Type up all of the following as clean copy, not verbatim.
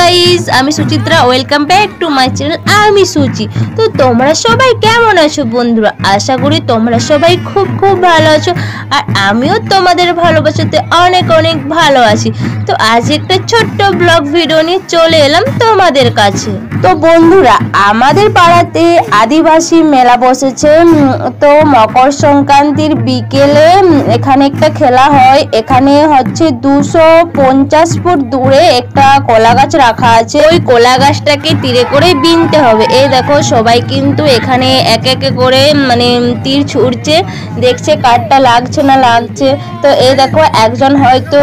Guys, আমি Suchitra. Welcome back to my channel আমি সুচি। তো তোমরা সবাই কেমন আছো বন্ধুরা? আশা করি তোমরা সবাই খুব খুব ভালো আছো, আর আমিও তোমাদের ভালোবাসাতে অনেক অনেক ভালো আছি। তো আজ একটা ছোট্ট ব্লগ ভিডিও নিয়ে চলে এলাম তোমাদের কাছে। তো বন্ধুরা, আমাদের পাড়াতে আদিবাসী মেলা বসেছে। তো মকর সংক্রান্তির বিকেলে এখানে একটা খেলা হয়। এখানে হচ্ছে 250 ফুট দূরে একটা কলা গাছ রাখা আছে। ওই কলা গাছটাকে তীরে করে বিনতে হবে। এই দেখো, সবাই কিন্তু এখানে এক এক করে তীর ছুড়ছে, দেখছে কারটা লাগছে না লাগছে। তো এই দেখো, একজন হয়তো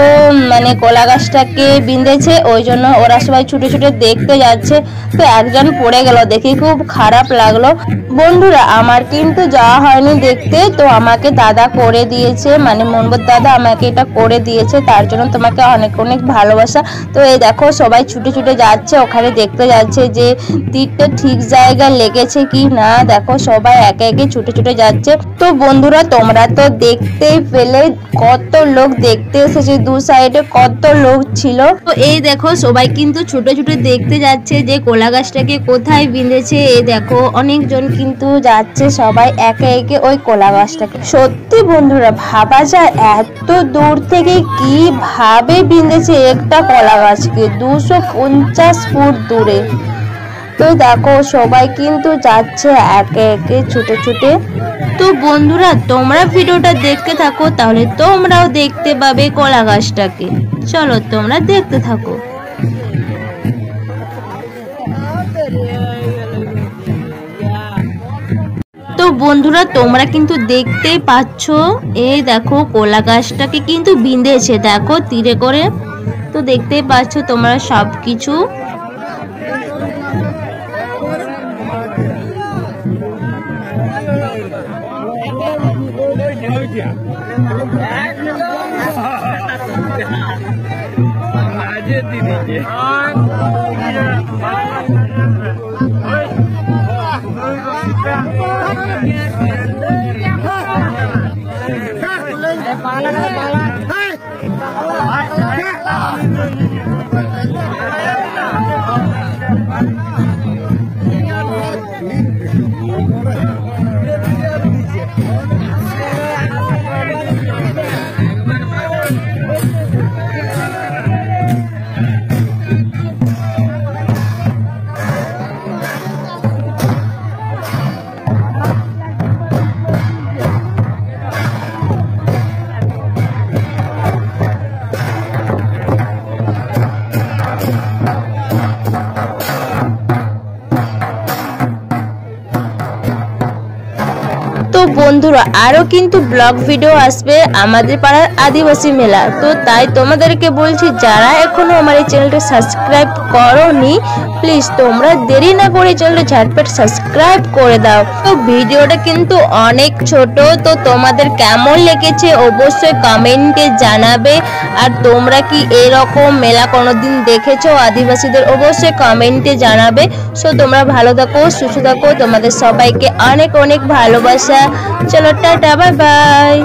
কলা গাছটাকে বিঁধেছে, ওই জন্য ওরা সবাই ছুটে ছুটে দেখতে যাচ্ছে। তো একজন পড়ে গেল, দেখে খুব খারাপ লাগলো। বন্ধুরা, আমার কিন্তু যাওয়া হয়নি দেখতে, তো আমাকে দাদা করে দিয়েছে, মনবর দাদা আমাকে এটা করে দিয়েছে, তার জন্য তোমাকে অনেক অনেক ভালোবাসা। তো এই দেখো, সবাই ছুটে ছুটে যাচ্ছে, ওখানে দেখতে যাচ্ছে যে তীরটা ঠিক জায়গায় লেগেছে কি না। দেখো, সবাই একে একে ছুটে ছুটে যাচ্ছে। তো বন্ধুরা, তোমরা তো দেখতেই পেলে কত লোক দেখতে এসেছে, দু সাইডে কত লোক ছিল। তো এই দেখো, সবাই কিন্তু ছুটে ছুটে দেখতে যাচ্ছে যে কলা গাছটাকে কোথায় বিঁধেছে। এই দেখো, অনেকজন কিন্তু যাচ্ছে, সবাই একে একে ওই কলা গাছটাকে। সত্যি বন্ধুরা, ভাবা যায় এত দূর থেকে কিভাবে বিঁধেছে একটা কলা গাছকে 250 ফুট দূরে। তো দেখো, সবাই কিন্তু যাচ্ছে একে একে ছুটে ছুটে। তো বন্ধুরা, তোমরা ভিডিওটা দেখতে থাকো, তাহলে তোমরাও দেখতে পাবে কলা গাছটাকে। চলো, তোমরা দেখতে থাকো। তো বন্ধুরা, তোমরা কিন্তু দেখতেই পাচ্ছ, এই দেখো কলা গাছটাকে কিন্তু বিঁধেছে, দেখো তীরে করে। তো দেখতেই পাচ্ছ তোমরা সব কিছু। তো বন্ধুরা, আরো কিন্তু ব্লগ ভিডিও আসবে আমাদের পাড়ার আদিবাসী মেলা। তো তাই তোমাদেরকে বলছি, যারা এখনো আমার এই চ্যানেলটা সাবস্ক্রাইব করোনি, প্লিজ তোমরা দেরি না করে চ্যানেলটা ঝটপট সাবস্ক্রাইব করে দাও। তো ভিডিওটা কিন্তু অনেক ছোট, তো তোমাদের কেমন লেগেছে অবশ্যই কমেন্টে জানাবে। আর তোমরা কি এরকম মেলা কোনোদিন দেখেছো আদিবাসীদের, অবশ্যই কমেন্টে জানাবে। সো তোমরা ভালো থাকো, সুস্থ থাকো, তোমাদের সবাইকে অনেক অনেক ভালোবাসা। চলো, টাটা, বাই বাই।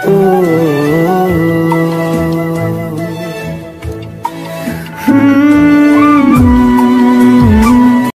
Oh